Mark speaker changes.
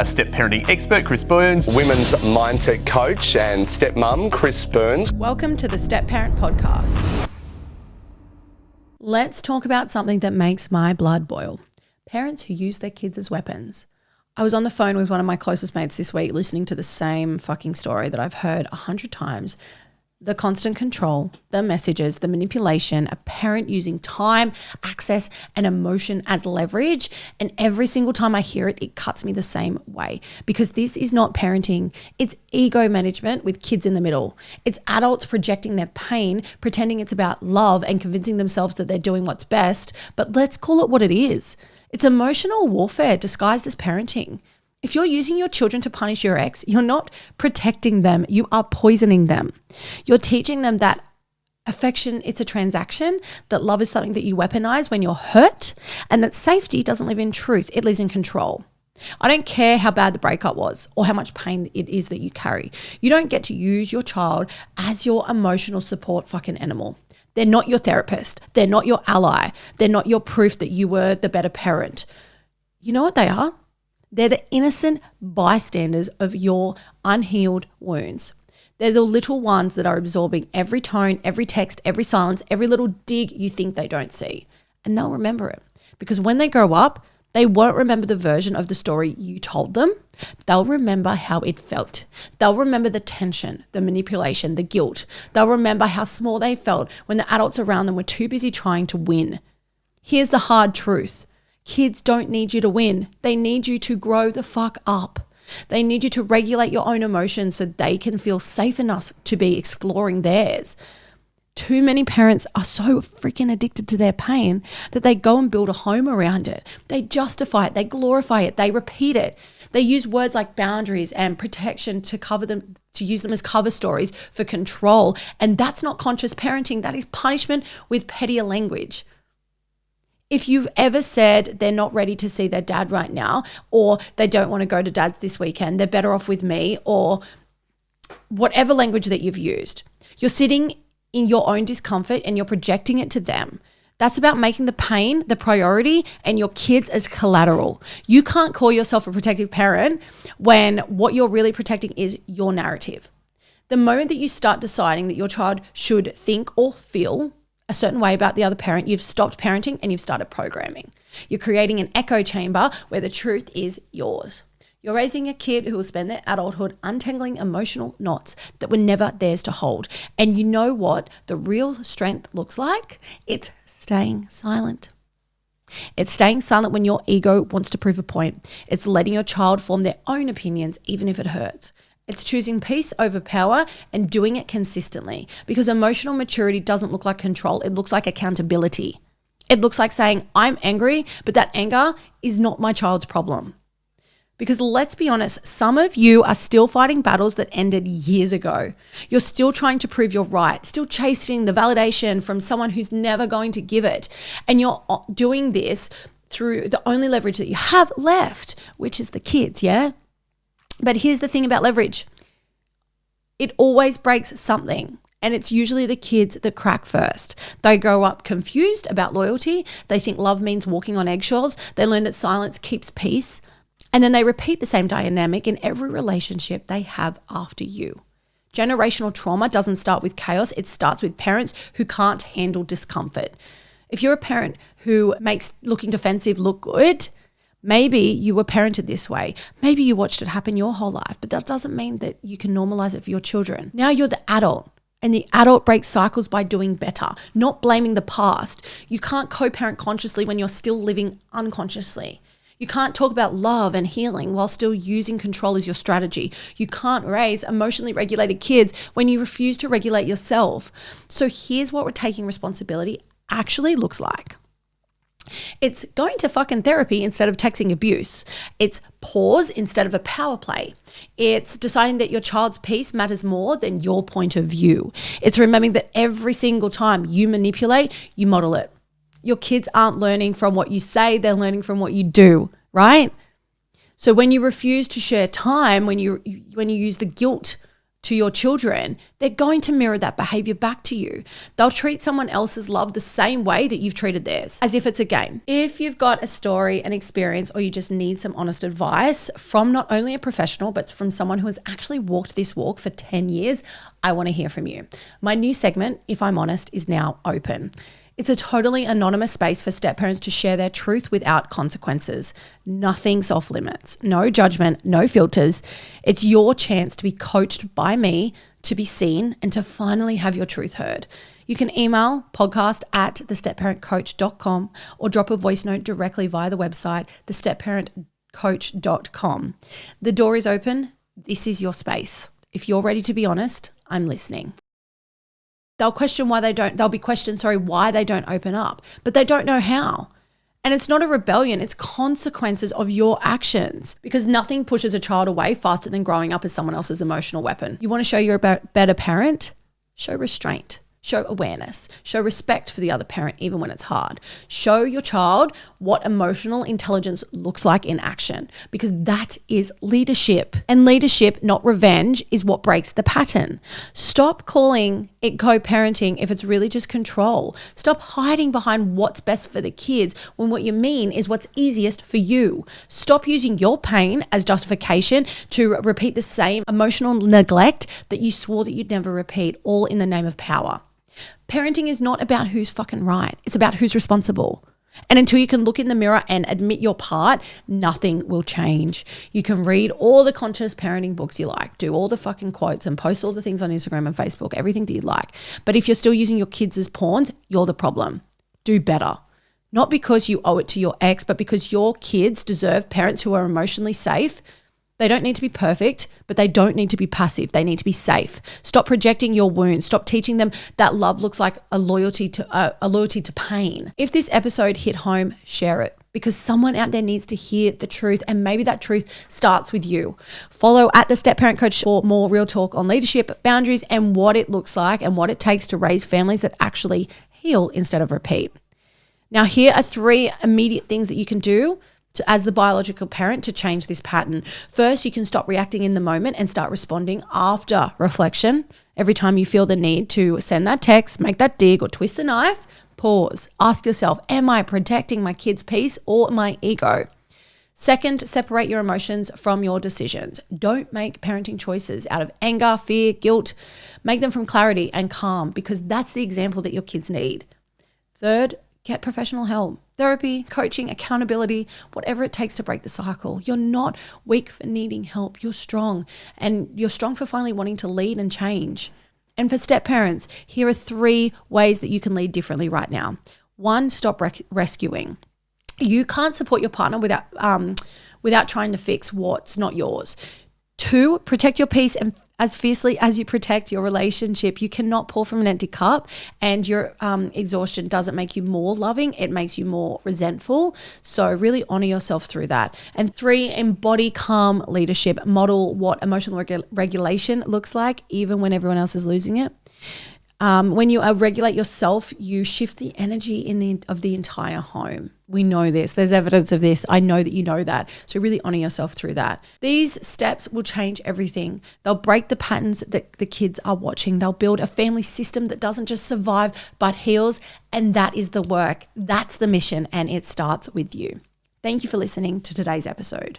Speaker 1: A step parenting expert, Chris Burns.
Speaker 2: Women's mindset coach and stepmom, Chris Burns.
Speaker 3: Welcome to the Step Parent Podcast. Let's talk about something that makes my blood boil. Parents who use their kids as weapons. I was on the phone with one of my closest mates this week listening to the same fucking story that I've heard 100 times. The constant control, the messages, the manipulation, a parent using time, access, and emotion as leverage. And every single time I hear it, it cuts me the same way because this is not parenting. It's ego management with kids in the middle. It's adults projecting their pain, pretending it's about love and convincing themselves that they're doing what's best. But let's call it what it is. It's emotional warfare disguised as parenting. If you're using your children to punish your ex, you're not protecting them, you are poisoning them. You're teaching them that affection, it's a transaction, that love is something that you weaponize when you're hurt, and that safety doesn't live in truth, it lives in control. I don't care how bad the breakup was or how much pain it is that you carry. You don't get to use your child as your emotional support fucking animal. They're not your therapist. They're not your ally. They're not your proof that you were the better parent. You know what they are? They're the innocent bystanders of your unhealed wounds. They're the little ones that are absorbing every tone, every text, every silence, every little dig you think they don't see. And they'll remember it because when they grow up, they won't remember the version of the story you told them. They'll remember how it felt. They'll remember the tension, the manipulation, the guilt. They'll remember how small they felt when the adults around them were too busy trying to win. Here's the hard truth. Kids don't need you to win. They need you to grow the fuck up. They need you to regulate your own emotions so they can feel safe enough to be exploring theirs. Too many parents are so freaking addicted to their pain that they go and build a home around it. They justify it. They glorify it. They repeat it. They use words like boundaries and protection to cover them, to use them as cover stories for control. And that's not conscious parenting. That is punishment with pettier language. If you've ever said they're not ready to see their dad right now, or they don't want to go to dad's this weekend, they're better off with me, or whatever language that you've used, you're sitting in your own discomfort and you're projecting it to them. That's about making the pain the priority and your kids as collateral. You can't call yourself a protective parent when what you're really protecting is your narrative. The moment that you start deciding that your child should think or feel a certain way about the other parent, you've stopped parenting and you've started programming. You're creating an echo chamber where the truth is yours. You're raising a kid who will spend their adulthood untangling emotional knots that were never theirs to hold. And you know what the real strength looks like? It's staying silent. It's staying silent when your ego wants to prove a point. It's letting your child form their own opinions, even if it hurts. It's choosing peace over power and doing it consistently because emotional maturity doesn't look like control. It looks like accountability. It looks like saying, I'm angry, but that anger is not my child's problem. Because let's be honest, some of you are still fighting battles that ended years ago. You're still trying to prove you're right, still chasing the validation from someone who's never going to give it. And you're doing this through the only leverage that you have left, which is the kids, yeah? But here's the thing about leverage. It always breaks something, and it's usually the kids that crack first. They grow up confused about loyalty. They think love means walking on eggshells. They learn that silence keeps peace, and then they repeat the same dynamic in every relationship they have after you. Generational trauma doesn't start with chaos. It starts with parents who can't handle discomfort. If you're a parent who makes looking defensive look good, maybe you were parented this way. Maybe you watched it happen your whole life, but that doesn't mean that you can normalize it for your children. Now you're the adult, and the adult breaks cycles by doing better, not blaming the past. You can't co-parent consciously when you're still living unconsciously. You can't talk about love and healing while still using control as your strategy. You can't raise emotionally regulated kids when you refuse to regulate yourself. So here's what we're taking responsibility actually looks like. It's going to fucking therapy instead of texting abuse. It's pause instead of a power play. It's deciding that your child's peace matters more than your point of view. It's remembering that every single time you manipulate, you model it. Your kids aren't learning from what you say, they're learning from what you do, right? So when you refuse to share time, when you use the guilt to your children, they're going to mirror that behavior back to you. They'll treat someone else's love the same way that you've treated theirs, as if it's a game. If you've got a story, an experience, or you just need some honest advice from not only a professional, but from someone who has actually walked this walk for 10 years, I want to hear from you. My new segment, If I'm Honest, is now open. It's a totally anonymous space for step parents to share their truth without consequences. Nothing's off limits, no judgment, no filters. It's your chance to be coached by me, to be seen, and to finally have your truth heard. You can email podcast@thestepparentcoach.com or drop a voice note directly via the website, thestepparentcoach.com. The door is open. This is your space. If you're ready to be honest, I'm listening. They'll question why they don't open up, but they don't know how. And it's not a rebellion, it's consequences of your actions, because nothing pushes a child away faster than growing up as someone else's emotional weapon. You want to show you're a better parent? Show restraint. Show awareness, show respect for the other parent, even when it's hard. Show your child what emotional intelligence looks like in action, because that is leadership. And leadership, not revenge, is what breaks the pattern. Stop calling it co-parenting if it's really just control. Stop hiding behind what's best for the kids when what you mean is what's easiest for you. Stop using your pain as justification to repeat the same emotional neglect that you swore that you'd never repeat, all in the name of power. Parenting is not about who's fucking right. It's about who's responsible. And until you can look in the mirror and admit your part, nothing will change. You can read all the conscious parenting books you like, do all the fucking quotes and post all the things on Instagram and Facebook, everything that you like. But if you're still using your kids as pawns, you're the problem. Do better. Not because you owe it to your ex, but because your kids deserve parents who are emotionally safe. They don't need to be perfect, but they don't need to be passive. They need to be safe. Stop projecting your wounds. Stop teaching them that love looks like a loyalty to pain. If this episode hit home, share it, because someone out there needs to hear the truth, and maybe that truth starts with you. Follow at the Step Parent Coach for more real talk on leadership, boundaries, and what it looks like and what it takes to raise families that actually heal instead of repeat. Now, here are 3 immediate things that you can do as the biological parent to change this pattern. First, you can stop reacting in the moment and start responding after reflection. Every time you feel the need to send that text, make that dig, or twist the knife, pause. Ask yourself, am I protecting my kid's peace or my ego? Second, separate your emotions from your decisions. Don't make parenting choices out of anger, fear, guilt. Make them from clarity and calm, because that's the example that your kids need. Third, get professional help. Therapy, coaching, accountability, whatever it takes to break the cycle. You're not weak for needing help. You're strong. And you're strong for finally wanting to lead and change. And for step parents, here are 3 ways that you can lead differently right now. 1, stop rescuing. You can't support your partner without trying to fix what's not yours. 2, protect your peace and as fiercely as you protect your relationship. You cannot pour from an empty cup, and your exhaustion doesn't make you more loving. It makes you more resentful. So really honor yourself through that. And 3, embody calm leadership. Model what emotional regulation looks like, even when everyone else is losing it. When you regulate yourself, you shift the energy of the entire home. We know this. There's evidence of this. I know that you know that. So really honor yourself through that. These steps will change everything. They'll break the patterns that the kids are watching. They'll build a family system that doesn't just survive but heals. And that is the work. That's the mission. And it starts with you. Thank you for listening to today's episode.